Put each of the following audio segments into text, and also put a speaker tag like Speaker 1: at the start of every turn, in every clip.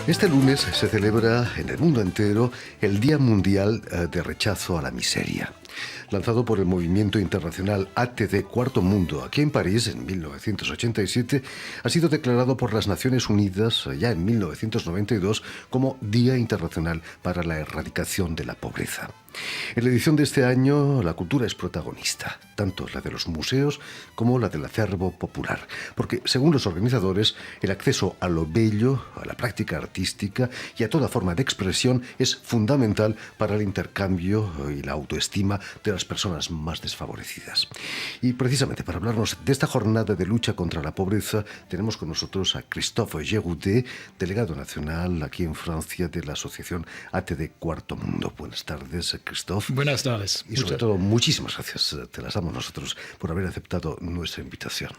Speaker 1: Este lunes se celebra en el mundo entero el Día Mundial de Rechazo a la Miseria. Lanzado por el movimiento internacional ATD Cuarto Mundo aquí en París en 1987, ha sido declarado por las Naciones Unidas ya en 1992 como Día Internacional para la Erradicación de la Pobreza. En la edición de este año, la cultura es protagonista, tanto la de los museos como la del acervo popular, porque, según los organizadores, el acceso a lo bello, a la práctica artística y a toda forma de expresión es fundamental para el intercambio y la autoestima de las personas más desfavorecidas. Y precisamente para hablarnos de esta jornada de lucha contra la pobreza, tenemos con nosotros a Christophe Géroudet, delegado nacional aquí en Francia de la asociación ATD Cuarto Mundo. Buenas tardes, Christophe.
Speaker 2: Buenas tardes.
Speaker 1: Y sobre todo, muchísimas gracias, te las damos nosotros, por haber aceptado nuestra invitación.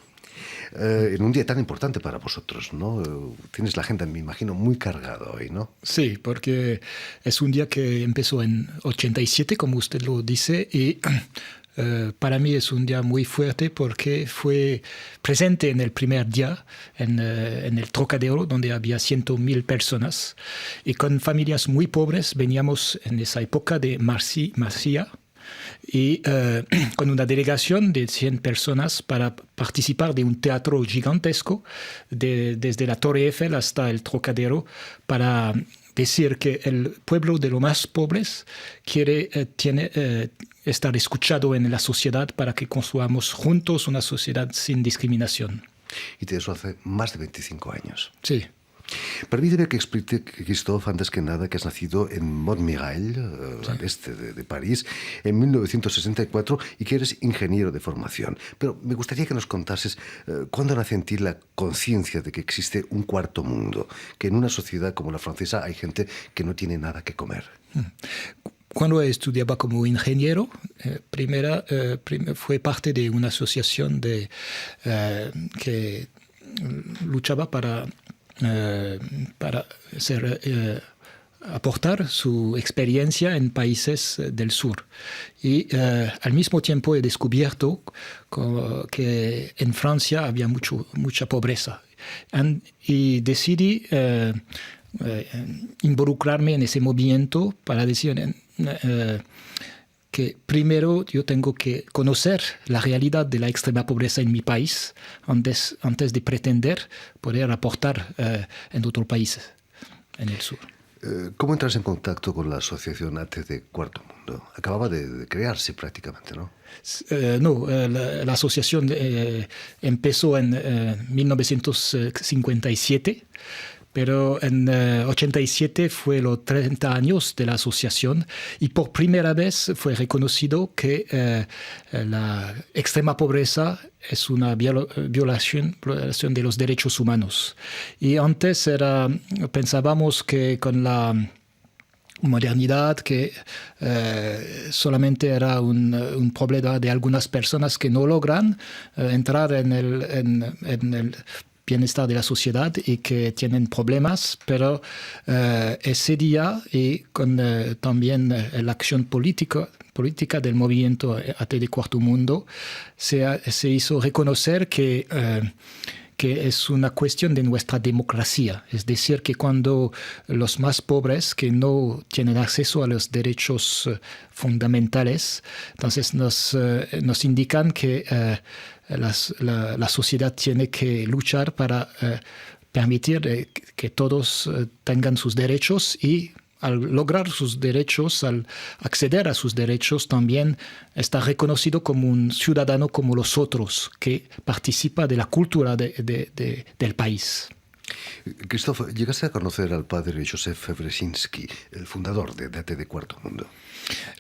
Speaker 1: En un día tan importante para vosotros, ¿no? Tienes la agenda, me imagino, muy cargada hoy, ¿no?
Speaker 2: Sí, porque es un día que empezó en 87, como usted lo dice, y para mí es un día muy fuerte porque fue presente en el primer día en el Trocadero, donde había 100.000 personas, y con familias muy pobres veníamos en esa época de Marsella, y con una delegación de 100 personas para participar de un teatro gigantesco desde la Torre Eiffel hasta el Trocadero, para decir que el pueblo de los más pobres quiere estar escuchado en la sociedad para que construyamos juntos una sociedad sin discriminación.
Speaker 1: Y de eso hace más de 25 años.
Speaker 2: Sí.
Speaker 1: Permíteme que explique, Christophe, antes que nada, que has nacido en Montmirail, al este de París, en 1964 y que eres ingeniero de formación. Pero me gustaría que nos contases cuándo nace en ti la conciencia de que existe un cuarto mundo, que en una sociedad como la francesa hay gente que no tiene nada que comer.
Speaker 2: Cuando estudiaba como ingeniero, fue parte de una asociación que luchaba para aportar su experiencia en países del sur. Y al mismo tiempo he descubierto que en Francia había mucha pobreza. Y decidí involucrarme en ese movimiento para decir que primero yo tengo que conocer la realidad de la extrema pobreza en mi país antes de pretender poder aportar en otros países, en el sur.
Speaker 1: ¿Cómo entras en contacto con la asociación ATD Cuarto Mundo? Acababa de crearse prácticamente, ¿no?
Speaker 2: No, la asociación empezó en 1957, pero en 87 fue los 30 años de la asociación y por primera vez fue reconocido que la extrema pobreza es una violación de los derechos humanos. Y antes pensábamos que con la modernidad, que solamente era un problema de algunas personas que no logran entrar en el bienestar de la sociedad y que tienen problemas, pero ese día y con también la acción política del movimiento ATD Cuarto Mundo se hizo reconocer que es una cuestión de nuestra democracia. Es decir, que cuando los más pobres que no tienen acceso a los derechos fundamentales, entonces nos indican que la sociedad tiene que luchar para permitir que todos tengan sus derechos y al lograr sus derechos, al acceder a sus derechos, también está reconocido como un ciudadano como los otros, que participa de la cultura del país.
Speaker 1: Christophe, ¿llegaste a conocer al padre Józef Brzezinski, el fundador de ATD Cuarto Mundo?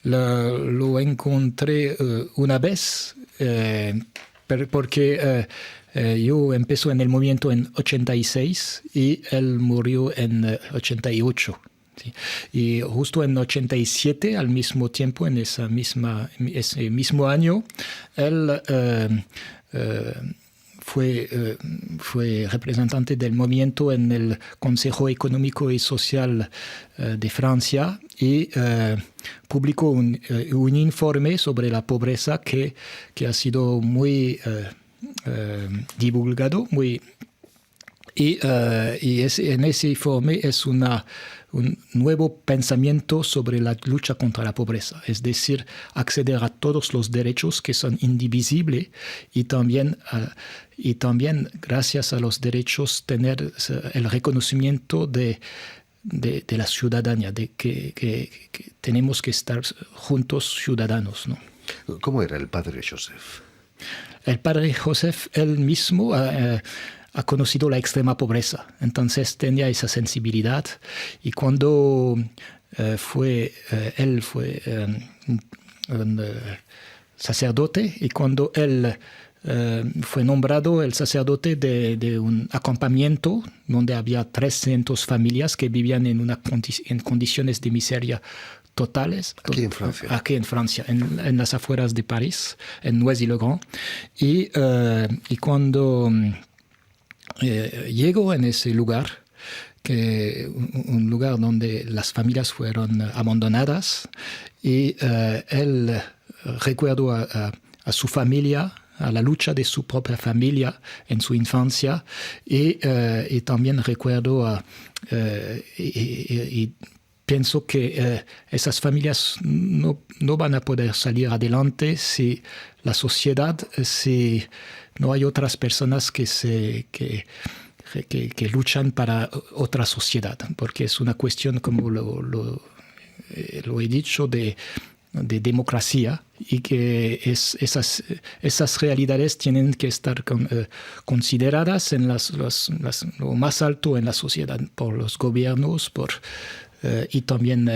Speaker 2: Lo encontré una vez, porque yo empecé en el movimiento en 86 y él murió en 88. Sí. Y justo en 87, al mismo tiempo, en ese mismo año, él fue representante del movimiento en el Consejo Económico y Social de Francia y publicó un informe sobre la pobreza que ha sido muy divulgado, muy En ese informe es un nuevo pensamiento sobre la lucha contra la pobreza, es decir, acceder a todos los derechos que son indivisibles y también gracias a los derechos tener el reconocimiento de la ciudadanía, de que tenemos que estar juntos ciudadanos, ¿no?
Speaker 1: ¿Cómo era el padre Joseph?
Speaker 2: El padre Joseph, él mismo, ha conocido la extrema pobreza, entonces tenía esa sensibilidad y cuando él fue un sacerdote y cuando él fue nombrado el sacerdote de un acampamiento donde había 300 familias que vivían en condiciones de miseria totales.
Speaker 1: Aquí en Francia.
Speaker 2: Aquí en Francia, en las afueras de París, en Noisy-le-Grand. Y cuando llegó en ese lugar, un lugar donde las familias fueron abandonadas, y él recuerdó a su familia, a la lucha de su propia familia en su infancia, y también recuerdo y pienso que esas familias no van a poder salir adelante si la sociedad, si no hay otras personas que luchan para otra sociedad, porque es una cuestión, como lo he dicho, de democracia, y que esas realidades tienen que estar consideradas en lo más alto en la sociedad, por los gobiernos, y también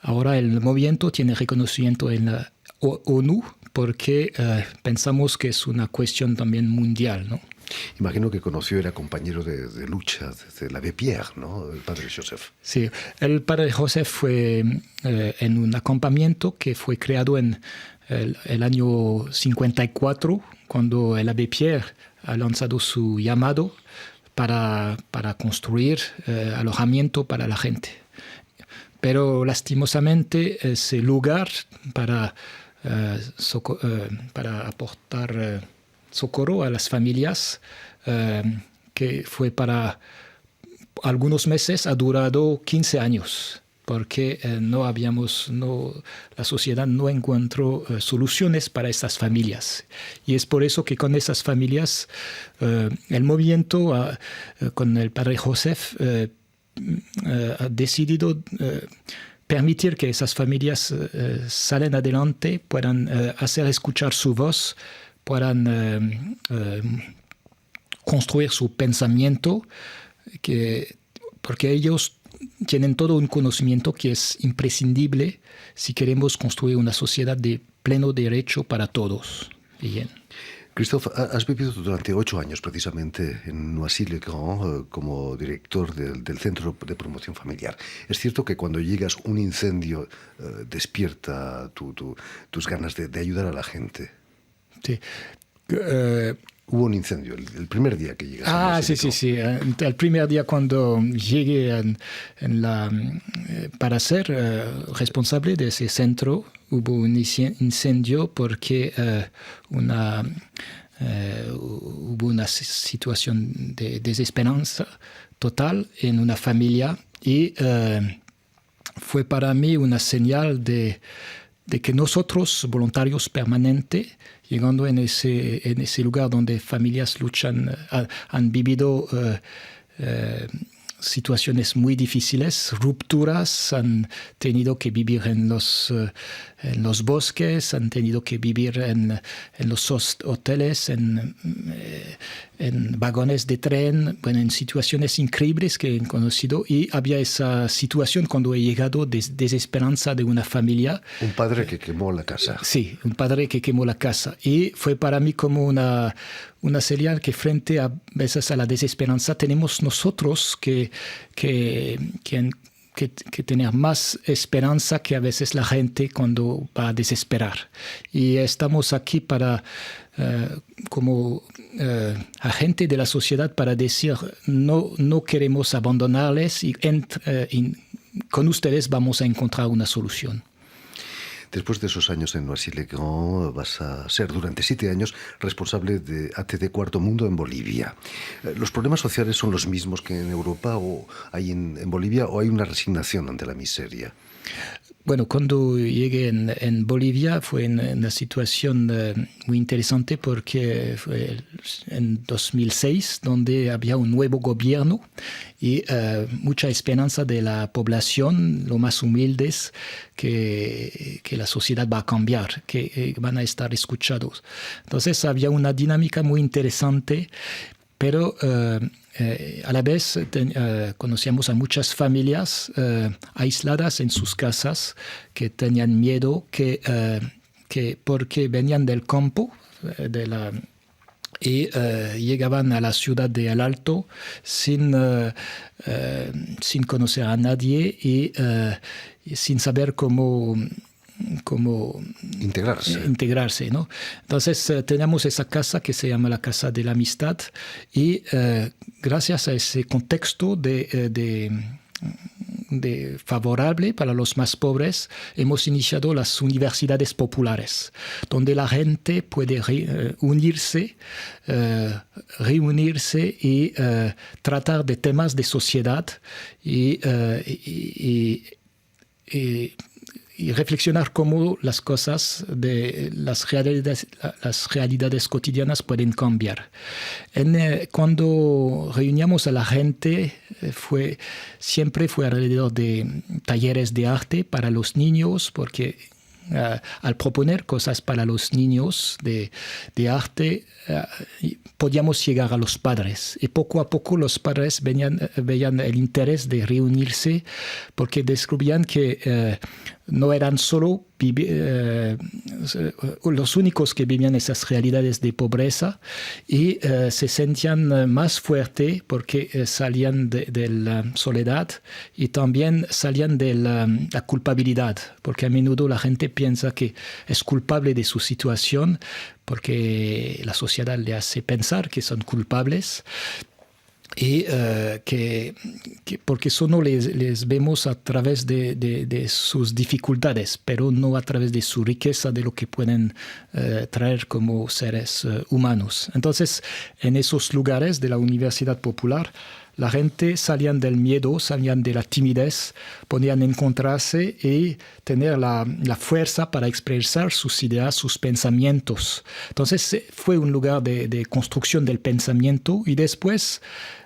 Speaker 2: ahora el movimiento tiene reconocimiento en la ONU, porque pensamos que es una cuestión también mundial, ¿no?
Speaker 1: Imagino que conoció, era compañero de lucha desde l'Abbé Pierre, ¿no? El padre Joseph.
Speaker 2: Sí, el padre Joseph fue en un acampamiento que fue creado en el año 54, cuando el Abbé Pierre ha lanzado su llamado para construir alojamiento para la gente. Pero lastimosamente ese lugar para aportar socorro a las familias, que fue para algunos meses, ha durado 15 años, porque la sociedad no encontró soluciones para esas familias. Y es por eso que con esas familias, el movimiento con el padre Joseph ha decidido permitir que esas familias salen adelante, puedan hacer escuchar su voz, puedan construir su pensamiento, porque ellos tienen todo un conocimiento que es imprescindible si queremos construir una sociedad de pleno derecho para todos. Bien.
Speaker 1: Christophe, has vivido durante 8 años precisamente en Noisy-le-Grand como director del Centro de Promoción Familiar. Es cierto que cuando llegas un incendio despierta tus ganas de ayudar a la gente.
Speaker 2: Sí.
Speaker 1: Hubo un incendio el primer día que llegaste.
Speaker 2: Sí. El primer día cuando llegué para ser responsable de ese centro, hubo un incendio porque hubo una situación de desesperanza total en una familia, y fue para mí una señal de que nosotros, voluntarios permanentes, llegando en ese lugar donde familias luchan, han vivido situaciones muy difíciles, rupturas, han tenido que vivir en los bosques, han tenido que vivir en los hoteles, en vagones de tren, en situaciones increíbles que he conocido, y había esa situación cuando he llegado de desesperanza de una familia.
Speaker 1: Un padre que quemó la casa.
Speaker 2: Sí, un padre que quemó la casa, y fue para mí como una señal que frente a veces a la desesperanza tenemos nosotros que tener más esperanza que a veces la gente cuando va a desesperar. Y estamos aquí para, como agente de la sociedad, para decir no queremos abandonarles, y con ustedes vamos a encontrar una solución.
Speaker 1: Después de esos años en Noisy-le-Grand, vas a ser durante 7 años responsable de ATD Cuarto Mundo en Bolivia. ¿Los problemas sociales son los mismos que en Europa o hay en Bolivia, o hay una resignación ante la miseria?
Speaker 2: Bueno, cuando llegué en Bolivia fue una situación muy interesante porque fue en 2006 donde había un nuevo gobierno y mucha esperanza de la población, lo más humildes, que la sociedad va a cambiar, que van a estar escuchados. Entonces había una dinámica muy interesante, pero a la vez conocíamos a muchas familias aisladas en sus casas que tenían miedo porque venían del campo y llegaban a la ciudad de El Alto sin conocer a nadie y sin saber cómo integrarse, ¿no? Entonces teníamos esa casa que se llama la Casa de la Amistad y gracias a ese contexto de favorable para los más pobres, hemos iniciado las universidades populares, donde la gente puede reunirse y tratar de temas de sociedad y reflexionar cómo las cosas de las realidades cotidianas pueden cambiar. Cuando reuníamos a la gente, siempre fue alrededor de talleres de arte para los niños, porque al proponer cosas para los niños de arte, podíamos llegar a los padres. Y poco a poco los padres veían el interés de reunirse porque descubrían que no eran solo los únicos que vivían esas realidades de pobreza y se sentían más fuertes porque salían de la soledad y también salían de la culpabilidad, porque a menudo la gente piensa que es culpable de su situación porque la sociedad le hace pensar que son culpables y porque solo les vemos a través de sus dificultades, pero no a través de su riqueza, de lo que pueden traer como seres humanos. Entonces, en esos lugares de la Universidad Popular, la gente salían del miedo, salían de la timidez, podían encontrarse y tener la fuerza para expresar sus ideas, sus pensamientos. Entonces fue un lugar de construcción del pensamiento y después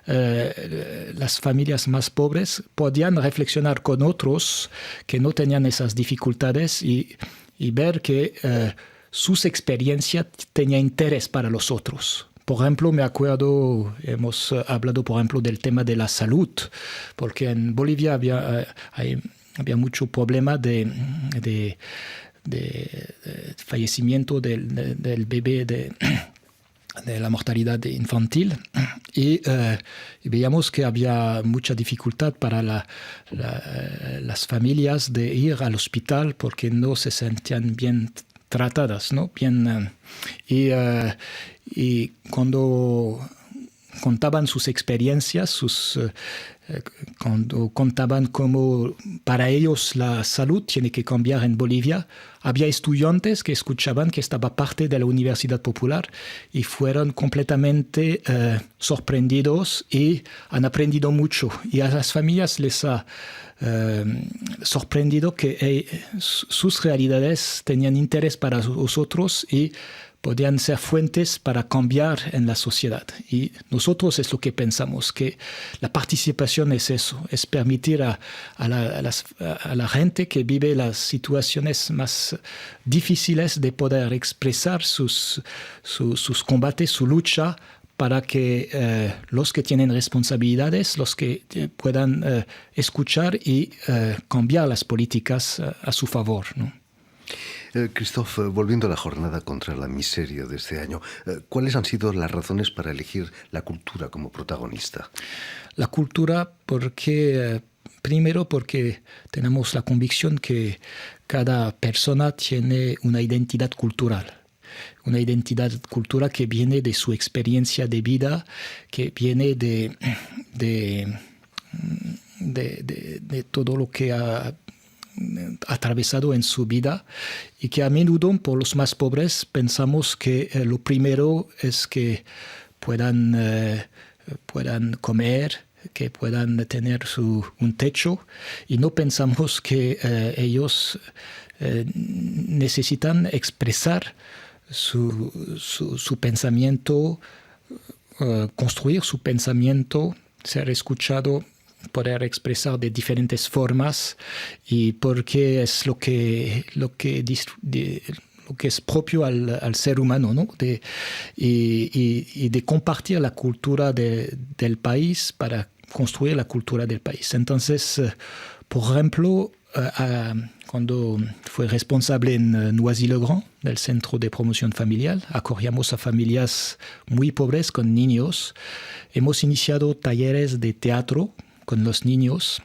Speaker 2: las familias más pobres podían reflexionar con otros que no tenían esas dificultades y ver que sus experiencias tenían interés para los otros. Por ejemplo, me acuerdo, hemos hablado, por ejemplo, del tema de la salud, porque en Bolivia había mucho problema de fallecimiento del bebé, de la mortalidad infantil, y veíamos que había mucha dificultad para las familias de ir al hospital porque no se sentían bien tratadas, ¿no? Bien, y cuando contaban sus experiencias, cuando contaban cómo para ellos la salud tiene que cambiar en Bolivia, había estudiantes que escuchaban que estaba parte de la Universidad Popular y fueron completamente sorprendidos y han aprendido mucho. Y a las familias les ha sorprendido que sus realidades tenían interés para nosotros y podían ser fuentes para cambiar en la sociedad. Y nosotros es lo que pensamos, que la participación es eso, es permitir a la gente que vive las situaciones más difíciles de poder expresar sus combates, su lucha, para que los que tienen responsabilidades, los que puedan escuchar y cambiar las políticas a su favor, ¿no?
Speaker 1: Christophe, volviendo a la jornada contra la miseria de este año, ¿cuáles han sido las razones para elegir la cultura como protagonista?
Speaker 2: La cultura primero porque tenemos la convicción que cada persona tiene una identidad cultural. Una identidad cultural que viene de su experiencia de vida, que viene de todo lo que ha atravesado en su vida y que a menudo por los más pobres pensamos que lo primero es que puedan comer, que puedan tener un techo, y no pensamos que ellos necesitan expresar su pensamiento, construir su pensamiento, ser escuchado, poder expresar de diferentes formas, y porque es lo que es propio al ser humano, ¿no? Y de compartir la cultura del país para construir la cultura del país. Entonces, por ejemplo, cuando fui responsable en Noisy-le-Grand, del Centro de Promoción Familiar, acogíamos a familias muy pobres con niños. Hemos iniciado talleres de teatro con los niños,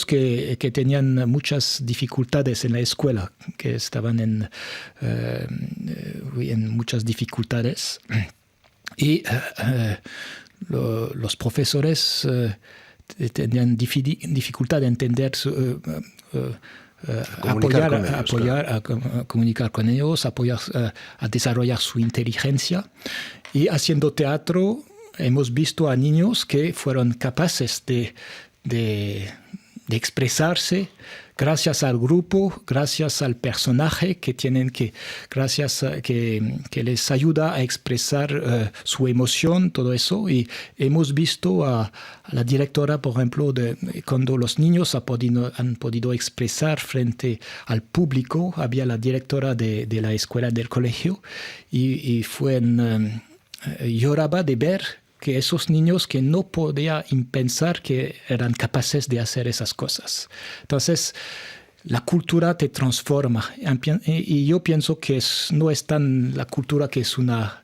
Speaker 2: que tenían muchas dificultades en la escuela, que estaban en muchas dificultades. Y los profesores tenían dificultad de entender, comunicar con ellos, apoyar a desarrollar su inteligencia. Y haciendo teatro hemos visto a niños que fueron capaces de expresarse gracias al grupo, gracias al personaje que les ayuda a expresar su emoción, todo eso. Y hemos visto a la directora, por ejemplo, cuando los niños han podido expresar frente al público, había la directora de la escuela del colegio, y lloraba de ver que esos niños que no podía pensar que eran capaces de hacer esas cosas. Entonces, la cultura te transforma. Y yo pienso que no es tan la cultura que es una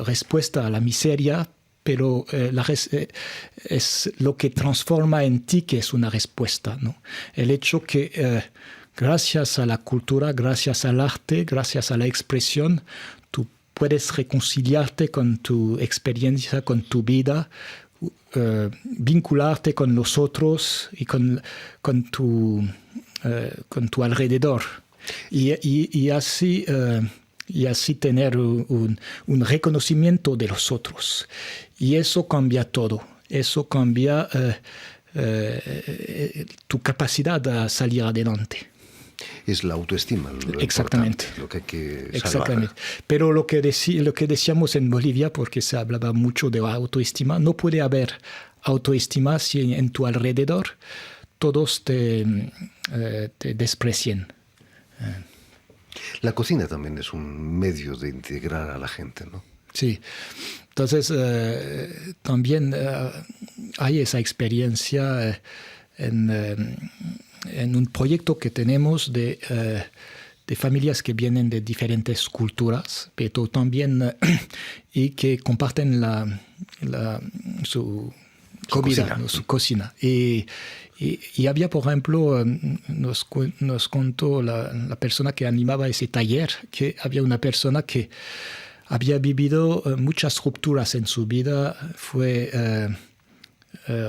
Speaker 2: respuesta a la miseria, pero es lo que transforma en ti que es una respuesta, ¿no? El hecho que gracias a la cultura, gracias al arte, gracias a la expresión, puedes reconciliarte con tu experiencia, con tu vida, vincularte con los otros y con tu alrededor. Y así tener un reconocimiento de los otros. Y eso cambia todo. Eso cambia tu capacidad a salir adelante.
Speaker 1: Es la autoestima
Speaker 2: Exactamente.
Speaker 1: Lo que hay que salvar.
Speaker 2: Exactamente. Pero lo que decíamos en Bolivia, porque se hablaba mucho de autoestima, no puede haber autoestima si en tu alrededor todos te desprecien.
Speaker 1: La cocina también es un medio de integrar a la gente, ¿no?
Speaker 2: Sí. Entonces, también hay esa experiencia en un proyecto que tenemos de familias que vienen de diferentes culturas, pero también y que comparten su comida, su cocina. Y había, por ejemplo, nos contó la persona que animaba ese taller, que había una persona que había vivido muchas rupturas en su vida, fue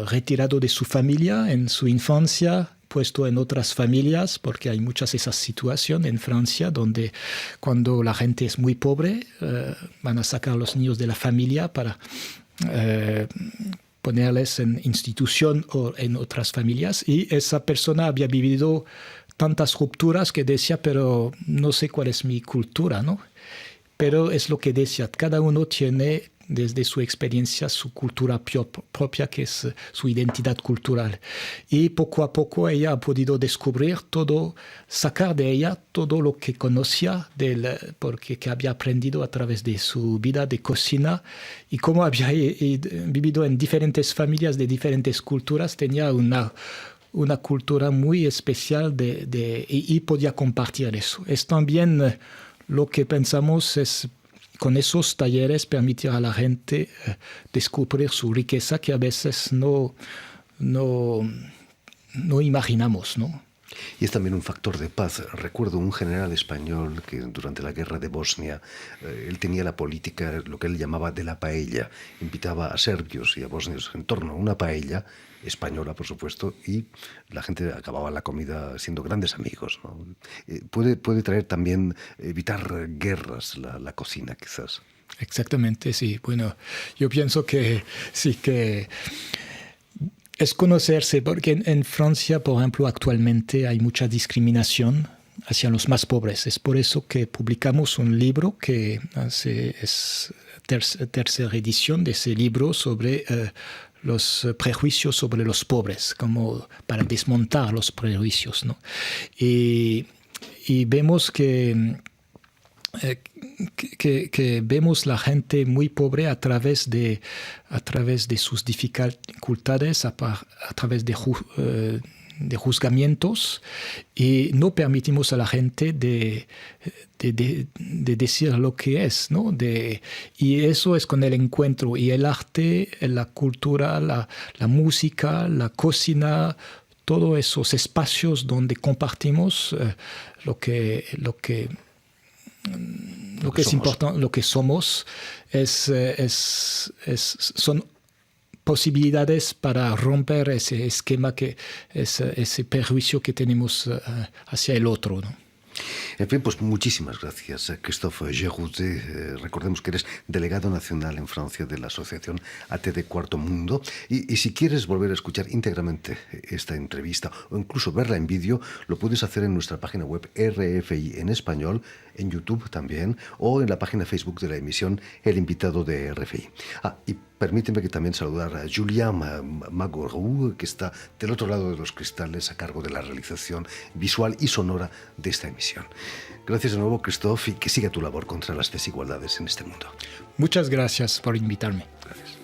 Speaker 2: retirado de su familia en su infancia, puesto en otras familias, porque hay muchas esas situaciones en Francia donde cuando la gente es muy pobre van a sacar a los niños de la familia para ponerles en institución o en otras familias, y esa persona había vivido tantas rupturas que decía, pero no sé cuál es mi cultura, ¿no? Pero es lo que decía, cada uno tiene desde su experiencia su cultura propia, que es su identidad cultural. Y poco a poco ella ha podido descubrir todo, sacar de ella todo lo que conocía, porque que había aprendido a través de su vida de cocina, y como había vivido en diferentes familias de diferentes culturas, tenía una cultura muy especial y podía compartir eso. Es también lo que pensamos es con esos talleres permitir a la gente descubrir su riqueza que a veces no imaginamos, ¿no?
Speaker 1: Y es también un factor de paz. Recuerdo un general español que durante la guerra de Bosnia, él tenía la política, lo que él llamaba de la paella. Invitaba a serbios y a bosnios en torno a una paella, española por supuesto, y la gente acababa la comida siendo grandes amigos, ¿no? Puede traer también, evitar guerras la cocina quizás.
Speaker 2: Exactamente, sí. Bueno, yo pienso que sí, que es conocerse, porque en Francia, por ejemplo, actualmente hay mucha discriminación hacia los más pobres. Es por eso que publicamos un libro que es tercera edición de ese libro sobre los prejuicios sobre los pobres, como para desmontar los prejuicios, ¿no? Y vemos que vemos la gente muy pobre a través de sus dificultades, a través de juzgamientos, y no permitimos a la gente de decir lo que es, ¿no? Y eso es con el encuentro, y el arte, la cultura, la música, la cocina, todos esos espacios donde compartimos lo que es importante, lo que somos, son posibilidades para romper ese esquema, ese prejuicio que tenemos hacia el otro, ¿no?
Speaker 1: En fin, pues muchísimas gracias, Christophe Géroudet. Recordemos que eres delegado nacional en Francia de la asociación ATD Cuarto Mundo. Y si quieres volver a escuchar íntegramente esta entrevista o incluso verla en vídeo, lo puedes hacer en nuestra página web RFI en español, en YouTube también, o en la página Facebook de la emisión El Invitado de RFI. Y permíteme que también saludar a Julia Magorou, que está del otro lado de los cristales a cargo de la realización visual y sonora de esta emisión. Gracias de nuevo, Christophe, y que siga tu labor contra las desigualdades en este mundo.
Speaker 2: Muchas gracias por invitarme.
Speaker 1: Gracias.